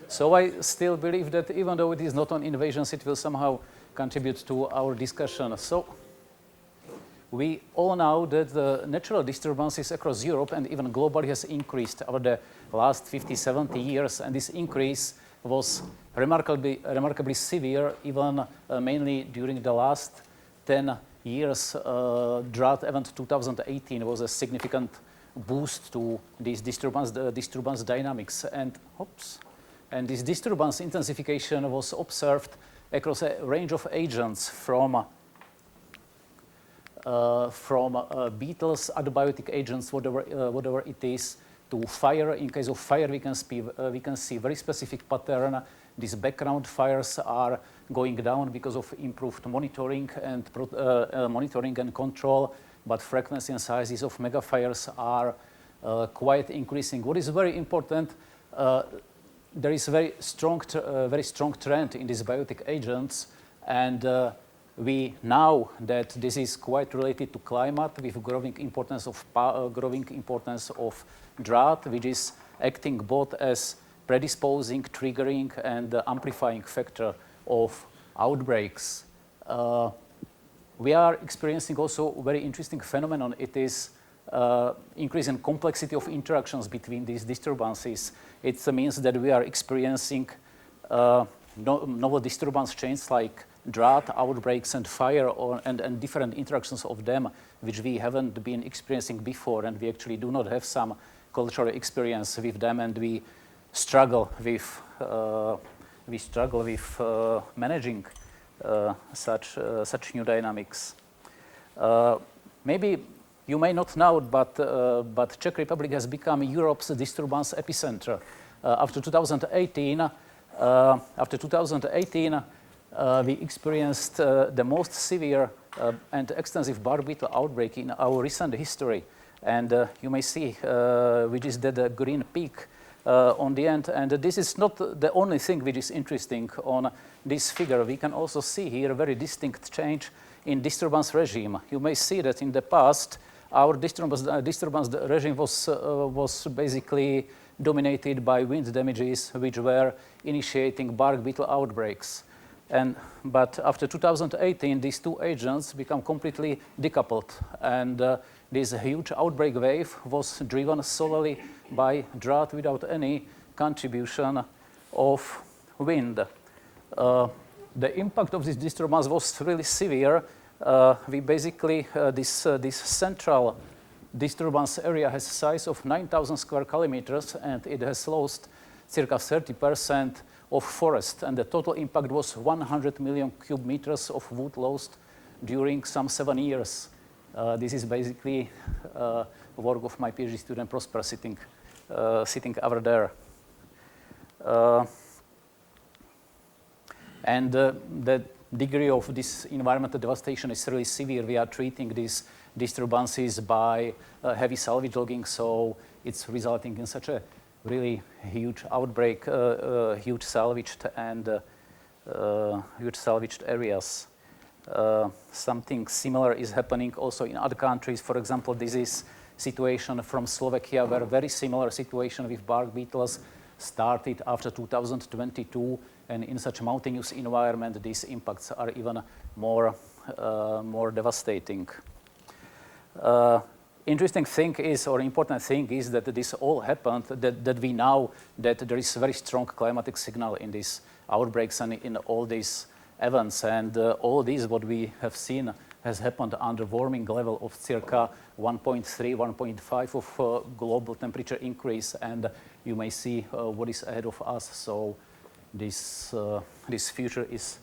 So I still believe that even though it is not on invasions, it will somehow contribute to our discussion. So we all know that the natural disturbances across Europe and even globally has increased over the last 50, 70 years, and this increase was remarkably severe, even mainly during the last 10 years. Drought event 2018 was a significant boost to these disturbance dynamics, and this disturbance intensification was observed across a range of agents from beetles, other biotic agents, whatever it is, to fire. In case of fire, we can see very specific pattern. These background fires are going down because of improved monitoring and control, but frequency and sizes of mega fires are quite increasing. What is very important, there is a very strong trend in these biotic agents, and we know that this is quite related to climate, with growing importance of drought, which is acting both as predisposing, triggering, and amplifying factor of outbreaks. We are experiencing also a very interesting phenomenon. It is increasing complexity of interactions between these disturbances. It means that we are experiencing novel disturbance chains like drought, outbreaks, and fire, and different interactions of them, which we haven't been experiencing before, and we actually do not have some cultural experience with them, and we struggle with managing such new dynamics. Maybe you may not know, but Czech Republic has become Europe's disturbance epicenter. After 2018, we experienced the most severe and extensive bark beetle outbreak in our recent history. And you may see, which is the green peak on the end. And this is not the only thing which is interesting on this figure. We can also see here a very distinct change in disturbance regime. You may see that in the past, our disturbance regime was basically dominated by wind damages, which were initiating bark beetle outbreaks. But after 2018, these two agents become completely decoupled, and this huge outbreak wave was driven solely by drought without any contribution of wind. The impact of this disturbance was really severe. We basically, this central disturbance area has a size of 9,000 square kilometers, and it has lost circa 30% of forest, and the total impact was 100 million cubic meters of wood lost during some 7 years. This is basically work of my PhD student Prosper sitting over there. And the degree of this environmental devastation is really severe. We are treating these disturbances by heavy salvage logging, so it's resulting in such a really huge outbreak, huge salvaged areas. Something similar is happening also in other countries. For example, this is situation from Slovakia, where a very similar situation with bark beetles started after 2022, and in such mountainous environment, these impacts are even more devastating. Interesting thing is, or important thing is, that this all happened, that we know that there is a very strong climatic signal in these outbreaks and in all these events, and all this what we have seen has happened under warming level of circa 1.3, 1.5 of global temperature increase, and you may see what is ahead of us. So this future is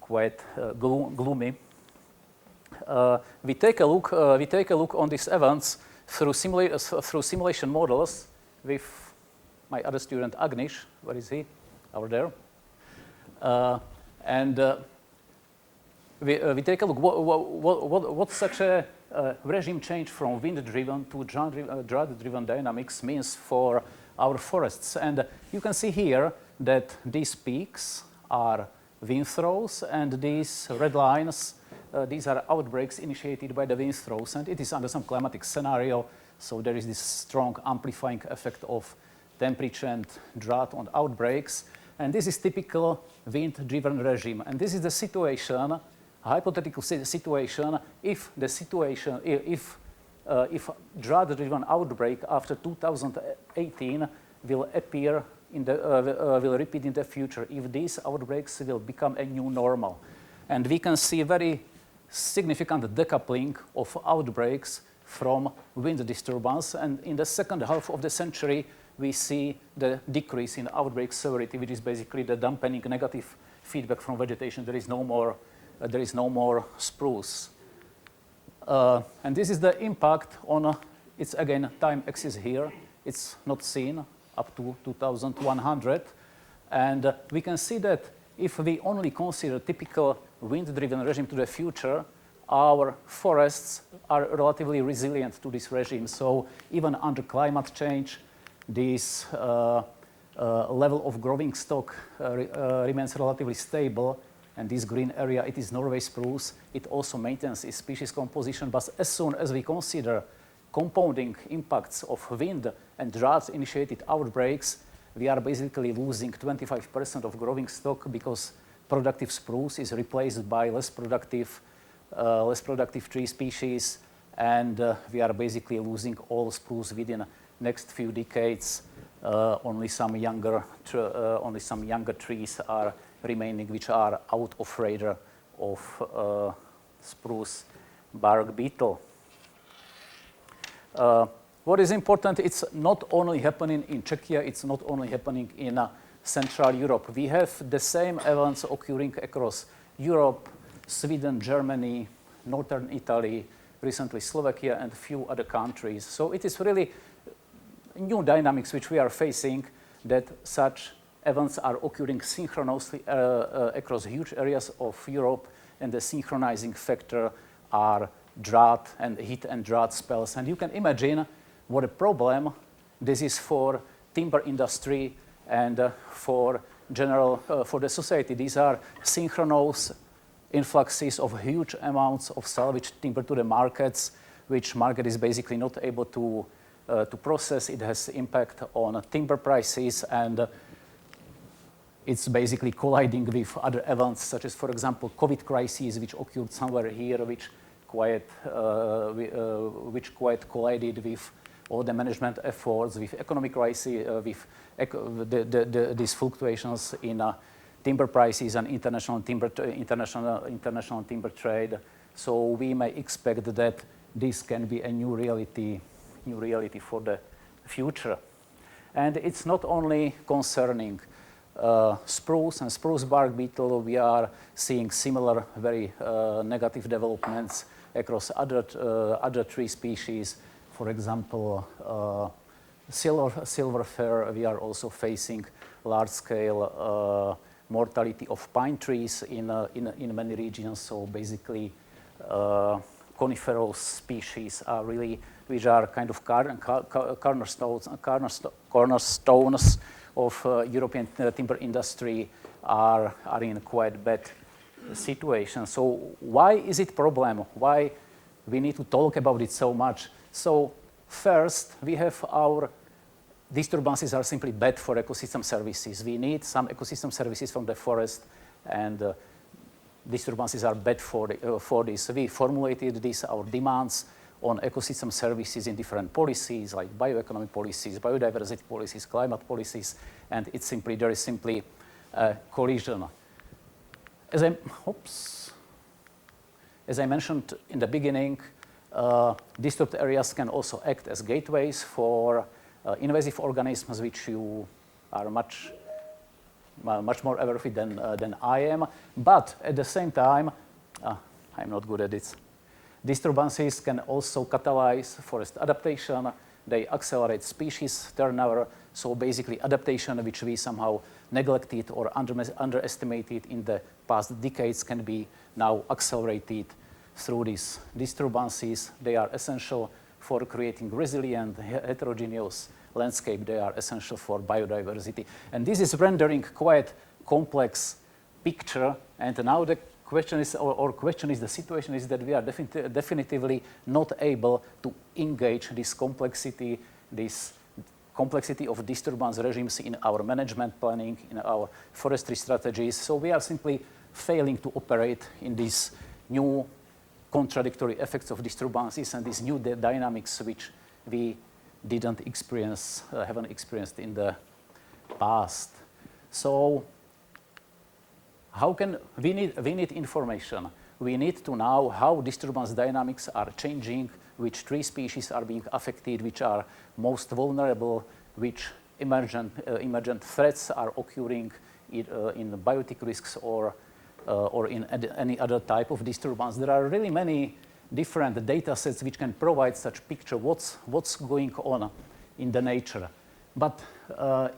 quite gloomy. We take a look on these events through simulation models with my other student Agnish. Where is he? Over there. We take a look what such a regime change from wind-driven to drought-driven dynamics means for our forests. And you can see here that these peaks are wind throws, and these red lines, these are outbreaks initiated by the wind throws, and it is under some climatic scenario, so there is this strong amplifying effect of temperature and drought on outbreaks. And this is typical wind-driven regime. And this is the situation, a hypothetical situation, if drought-driven outbreak after 2018 will appear will repeat in the future, if these outbreaks will become a new normal. And we can see very significant decoupling of outbreaks from wind disturbance. And in the second half of the century, we see the decrease in outbreak severity, which is basically the dampening negative feedback from vegetation. There is no more spruce. And this is the impact on, it's again time axis here. It's not seen up to 2100. And we can see that if we only consider typical wind-driven regime to the future, our forests are relatively resilient to this regime. So even under climate change, this level of growing stock remains relatively stable. And this green area, it is Norway spruce. It also maintains its species composition. But as soon as we consider compounding impacts of wind and drought-initiated outbreaks, we are basically losing 25% of growing stock because productive spruce is replaced by less productive tree species, and we are basically losing all spruce within next few decades. Only some younger trees are remaining, which are out of radar of spruce bark beetle. What is important, it's not only happening in Czechia, it's not only happening in Central Europe. We have the same events occurring across Europe, Sweden, Germany, northern Italy, recently Slovakia, and a few other countries. So it is really new dynamics which we are facing, that such events are occurring synchronously across huge areas of Europe, and the synchronizing factor are drought and heat and drought spells. And you can imagine what a problem this is for timber industry and for the society. These are synchronous influxes of huge amounts of salvaged timber to the markets, which market is basically not able to process. It has impact on timber prices, and it's basically colliding with other events, such as, for example, COVID crisis, which occurred somewhere here, which quite collided with all the management efforts, with economic crisis, with these fluctuations in timber prices and international timber trade. So we may expect that this can be a new reality for the future. And it's not only concerning spruce and spruce bark beetle. We are seeing similar very negative developments across other tree species. For example, silver fir, we are also facing large-scale mortality of pine trees in many regions. So basically, coniferous species are really, which are kind of cornerstones of European timber industry, are in quite bad situation. So why is it a problem? Why we need to talk about it so much? So first, we have our disturbances are simply bad for ecosystem services. We need some ecosystem services from the forest, and disturbances are bad for this. We formulated our demands on ecosystem services in different policies, like bioeconomic policies, biodiversity policies, climate policies, and there is simply a collision. As I mentioned in the beginning, disturbed areas can also act as gateways for invasive organisms, which you are much more aware of it than I am. But at the same time, I'm not good at this. Disturbances can also catalyze forest adaptation. They accelerate species turnover. So basically, adaptation, which we somehow neglected or underestimated in the past decades, can be now accelerated through these disturbances. They are essential for creating resilient, heterogeneous landscape. They are essential for biodiversity. And this is rendering quite complex picture. And now the question is, the situation is that we are definitively not able to engage this complexity, this complexity of disturbance regimes in our management planning, in our forestry strategies. So we are simply failing to operate in these new contradictory effects of disturbances and these new dynamics which we haven't experienced in the past. So we need information. We need to know how disturbance dynamics are changing, which tree species are being affected, which are most vulnerable, which emergent threats are occurring in biotic risks or in any other type of disturbance. There are really many different data sets which can provide such picture what's going on in the nature. But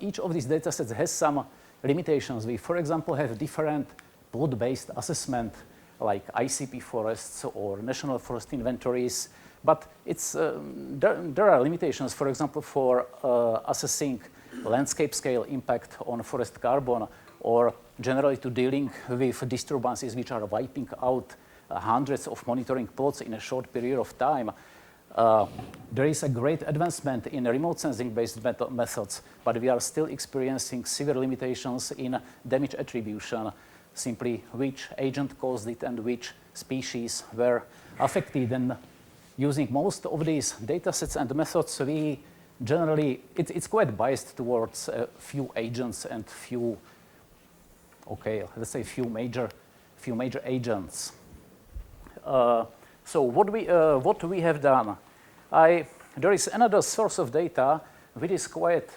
each of these data sets has some limitations. We, for example, have different plot-based assessment like ICP forests or national forest inventories. But there are limitations, for example, for assessing landscape scale impact on forest carbon or generally to dealing with disturbances which are wiping out hundreds of monitoring plots in a short period of time. There is a great advancement in remote sensing-based methods, but we are still experiencing severe limitations in damage attribution, simply which agent caused it and which species were affected. And using most of these data sets and methods, we generally, it's quite biased towards a few agents and few major agents. So what we have done, there is another source of data which is quite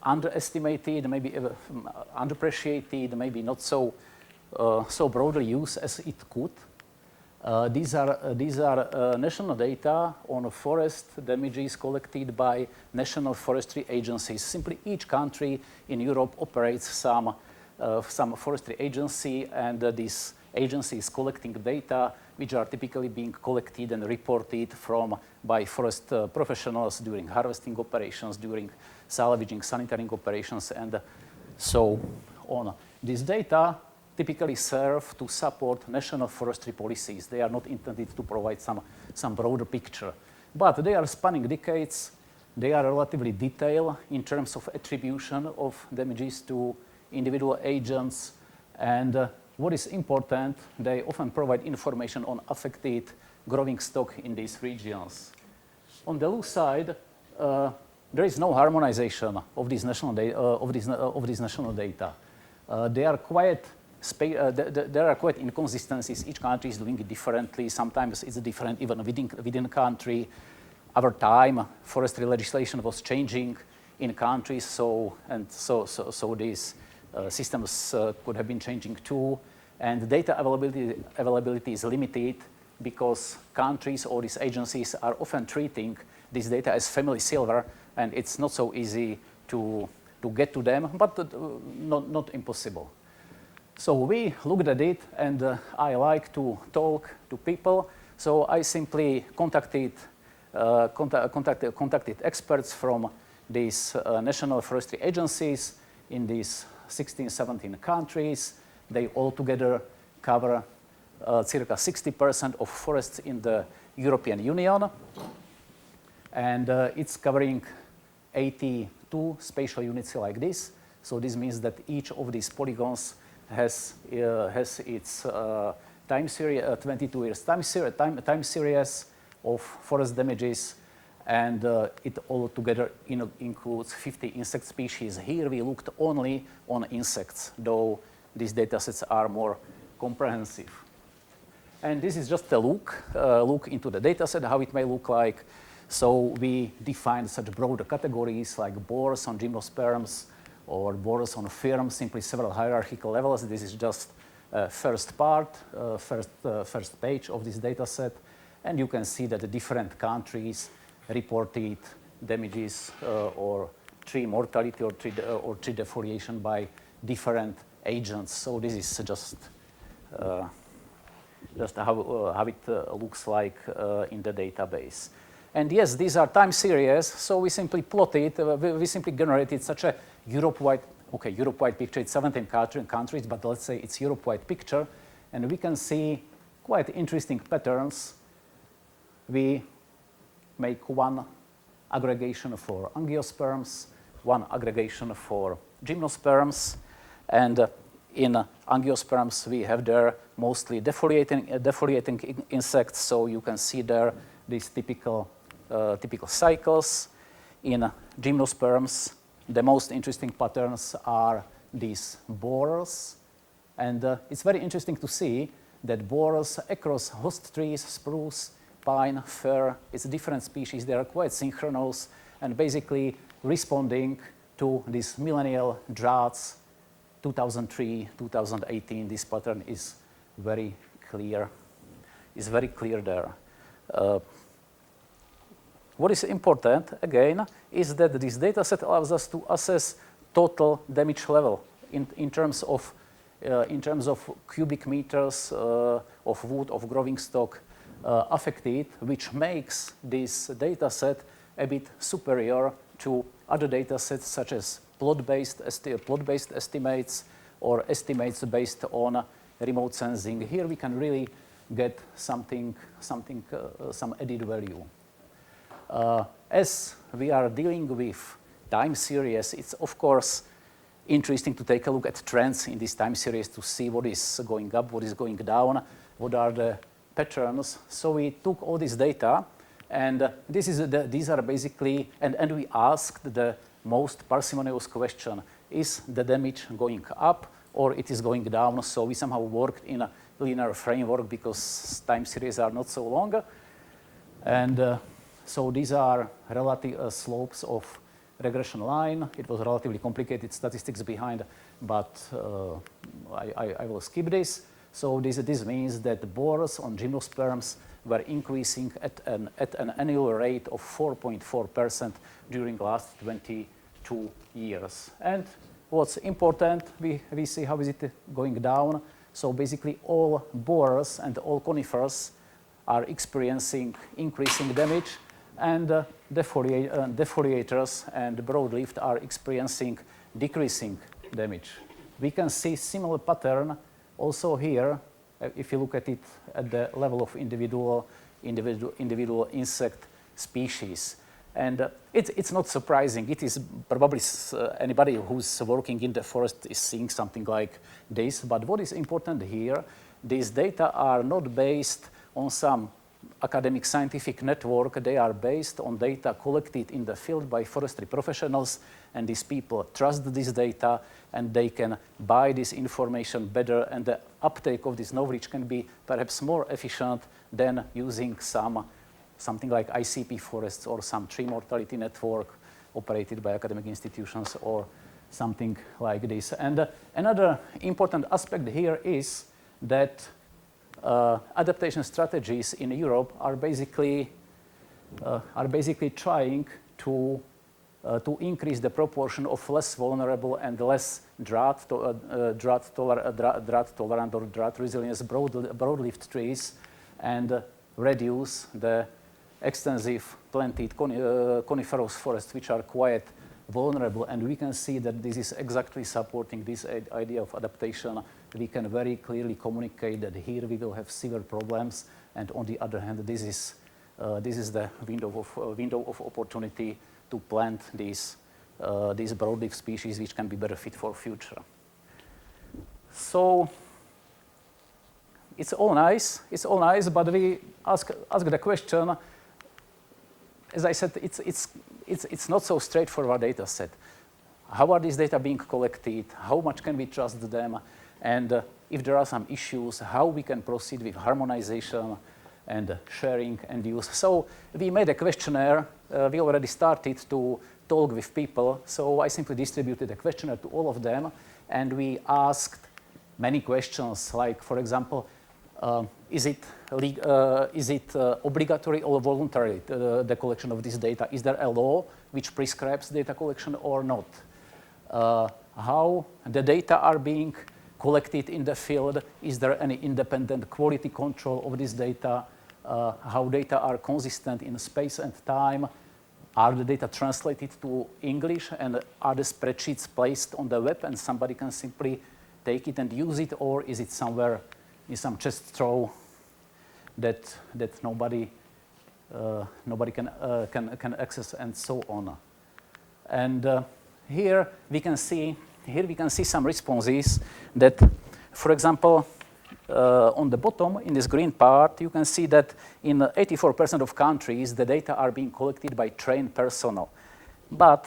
underestimated, maybe underappreciated, maybe not so broadly used as it could. These are national data on forest damages collected by national forestry agencies. Simply each country in Europe operates some forestry agency, and this agency is collecting data which are typically being collected and reported by forest professionals during harvesting operations, during salvaging, sanitary operations, and so on. These data typically serve to support national forestry policies. They are not intended to provide some broader picture, but they are spanning decades. They are relatively detailed in terms of attribution of damages to individual agents, and what is important, they often provide information on affected growing stock in these regions. On the loose side, there is no harmonization of these national data. There are quite inconsistencies. Each country is doing it differently. Sometimes it's different even within a country. Over time, forestry legislation was changing in countries, so these systems could have been changing too. And data availability is limited because countries or these agencies are often treating this data as family silver, and it's not so easy to get to them, but not impossible. So we looked at it, and I like to talk to people. So I simply contacted experts from these national forestry agencies in these 16, 17 countries. They all together cover circa 60% of forests in the European Union. And it's covering 82 spatial units like this. So this means that each of these polygons has its time series, 22 years time series of forest damages, and it all together includes 50 insect species. Here we looked only on insects, though these data sets are more comprehensive. And this is just a look into the data set, how it may look like. So we defined such broader categories like borers on gymnosperms or borers on firms, simply several hierarchical levels. This is just first part, first page of this data set. And you can see that the different countries reported damages or tree mortality or tree defoliation by different agents. So this is just how it looks like in the database. And yes, these are time series, so we simply plotted, we simply generated such a Europe-wide picture. It's 17 countries, but let's say it's Europe-wide picture, and we can see quite interesting patterns. We make one aggregation for angiosperms, one aggregation for gymnosperms, and in angiosperms we have there mostly defoliating insects, so you can see there these typical cycles. In gymnosperms, the most interesting patterns are these borers, and it's very interesting to see that borers across host trees, spruce, pine, fir, it's different species, they are quite synchronous and basically responding to these millennial droughts, 2003, 2018, this pattern is very clear there. What is important, again, is that this data set allows us to assess total damage level in terms of cubic meters of wood, of growing stock affected, which makes this data set a bit superior to other data sets such as plot-based estimates or estimates based on remote sensing. Here we can really get some added value. As we are dealing with time series, it's of course interesting to take a look at trends in this time series to see what is going up, what is going down, what are the patterns. So we took all this data, and these are basically, and we asked the most parsimonious question: is the damage going up or it is going down? So we somehow worked in a linear framework because time series are not so long, and so these are relative slopes of regression line. It was relatively complicated statistics behind, but I will skip this. So this means that the borers on gymnosperms were increasing at an annual rate of 4.4% during the last 22 years. And what's important, we see how is it going down. So basically all borers and all conifers are experiencing increasing damage, and defoliators and broadleaf are experiencing decreasing damage. We can see similar pattern also here if you look at it at the level of individual insect species. And it's not surprising. It is probably anybody who's working in the forest is seeing something like this. But what is important here, these data are not based on some academic scientific network. They are based on data collected in the field by forestry professionals, and these people trust this data and they can buy this information better, and the uptake of this knowledge can be perhaps more efficient than using something like ICP forests or some tree mortality network operated by academic institutions or something like this. And another important aspect here is that adaptation strategies in Europe are basically trying to increase the proportion of less vulnerable and less drought tolerant or drought resilience broadleaf trees, and reduce the extensive planted coniferous forests, which are quite vulnerable. And we can see that this is exactly supporting this idea of adaptation. We can very clearly communicate that here we will have severe problems, and on the other hand, this is the window of opportunity to plant these broadleaf species, which can be better fit for future. So it's all nice, but we ask the question. As I said, it's not so straightforward data set. How are these data being collected? How much can we trust them? And if there are some issues, how we can proceed with harmonization and sharing and use. So we made a questionnaire. We already started to talk with people. So I simply distributed a questionnaire to all of them, and we asked many questions, like, for example, is it obligatory or voluntary, the collection of this data? Is there a law which prescribes data collection or not? How the data are being collected in the field? Is there any independent quality control of this data? How data are consistent in space and time? Are the data translated to English, and are the spreadsheets placed on the web and somebody can simply take it and use it, or is it somewhere in some chest drawer that nobody can access, and so on? And here we can see some responses that, for example, on the bottom in this green part, you can see that in 84% of countries, the data are being collected by trained personnel. But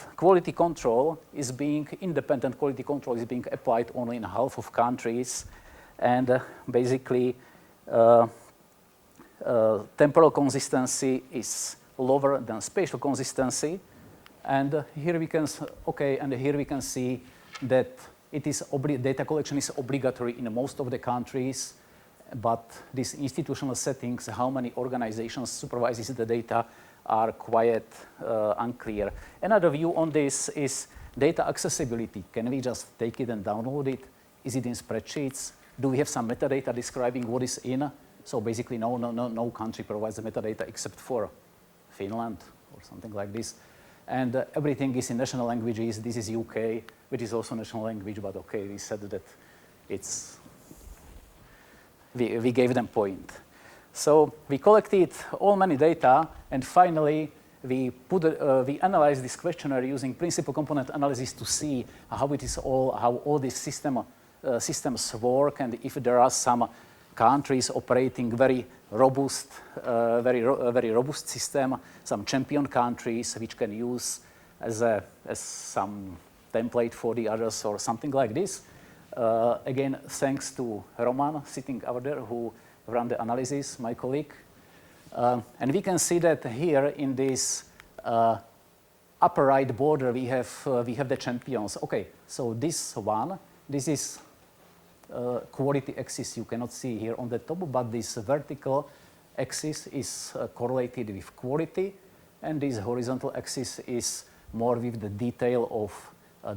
independent quality control is being applied only in half of countries. And basically, temporal consistency is lower than spatial consistency. And here we can see that data collection is obligatory in most of the countries, but these institutional settings, how many organizations supervises the data, are quite unclear. Another view on this is data accessibility. Can we just take it and download it? Is it in spreadsheets? Do we have some metadata describing what is in? So basically, no country provides the metadata except for Finland or something like this. And everything is in national languages. This is UK, which is also national language, but okay, we said that we gave them point. So we collected all many data, and finally we analyzed this questionnaire using principal component analysis to see how all these systems work, and if there are some countries operating very robust system, some champion countries which can use as some template for the others or something like this. Again, thanks to Roman sitting over there who ran the analysis, my colleague. And we can see that here in this upper right border we have the champions. Okay, so this is quality axis you cannot see here on the top, but this vertical axis is correlated with quality, and this horizontal axis is more with the detail of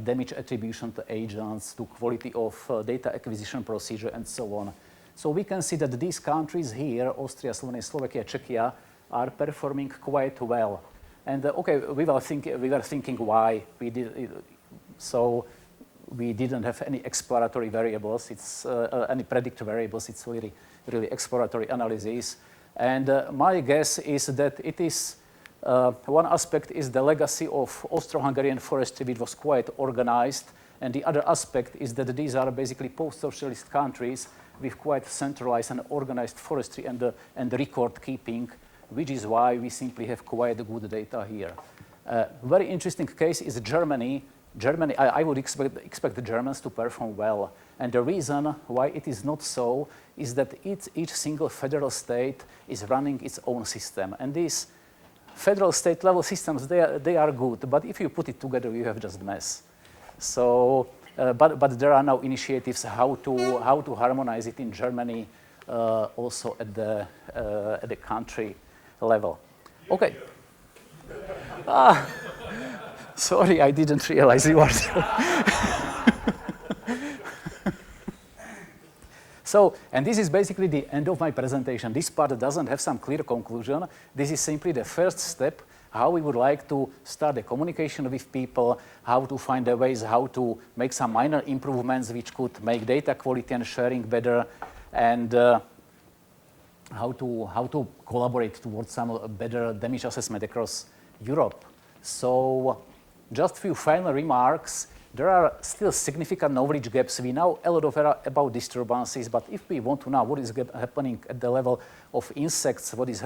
damage attribution to agents, to quality of data acquisition procedure, and so on. So we can see that these countries here, Austria, Slovenia, Slovakia, Czechia, are performing quite well. And okay, we were thinking why we did it. So we didn't have any exploratory variables. It's any predictor variables. It's really exploratory analysis. And my guess is that it is one aspect is the legacy of Austro-Hungarian forestry, which was quite organized, and the other aspect is that these are basically post-socialist countries with quite centralized and organized forestry and record keeping, which is why we simply have quite good data here. Very interesting case is Germany. I would expect the Germans to perform well. And the reason why it is not so is that each single federal state is running its own system. And these federal state level systems, they are good. But if you put it together, you have just mess. So, but there are now initiatives how to harmonize it in Germany, also at the country level. Okay. Sorry, I didn't realize you were there. So, and this is basically the end of my presentation. This part doesn't have some clear conclusion. This is simply the first step, how we would like to start the communication with people, how to find the ways, how to make some minor improvements which could make data quality and sharing better, and how to collaborate towards some better damage assessment across Europe. So, just a few final remarks. There are still significant knowledge gaps. We know a lot about disturbances, but if we want to know what is happening at the level of insects, what is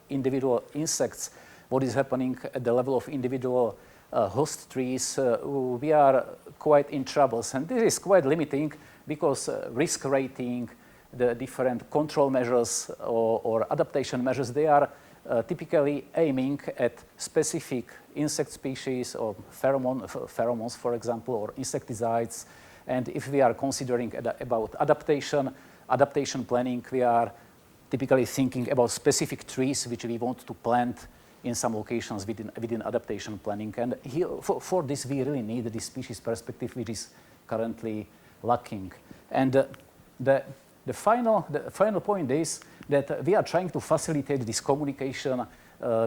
individual insects, what is happening at the level of individual host trees, we are quite in trouble. And this is quite limiting because risk rating, the different control measures or adaptation measures, they are typically aiming at specific insect species or pheromones, for example, or insecticides. And if we are considering about adaptation planning, we are typically thinking about specific trees which we want to plant in some locations within adaptation planning. And here, for this, we really need the species perspective, which is currently lacking. And the final point is that we are trying to facilitate this communication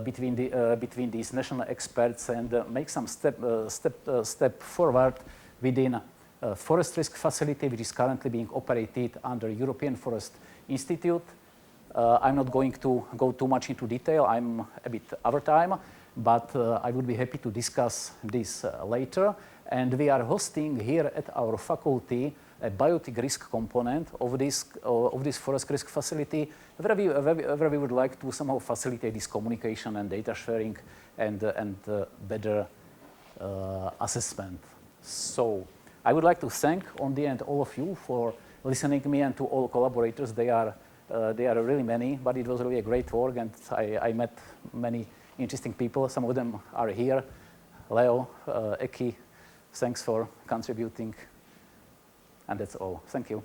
between these national experts and make some step forward within forest risk facility, which is currently being operated under European Forest Institute. I'm not going to go too much into detail. I'm a bit over time, but I would be happy to discuss this later. And we are hosting here at our faculty a biotic risk component of this forest risk facility, where we would like to somehow facilitate this communication and data sharing and better assessment. So I would like to thank, on the end, all of you for listening to me, and to all collaborators. They are really many, but it was really a great work, and I met many interesting people. Some of them are here. Leo, Eki, thanks for contributing. And that's all. Thank you.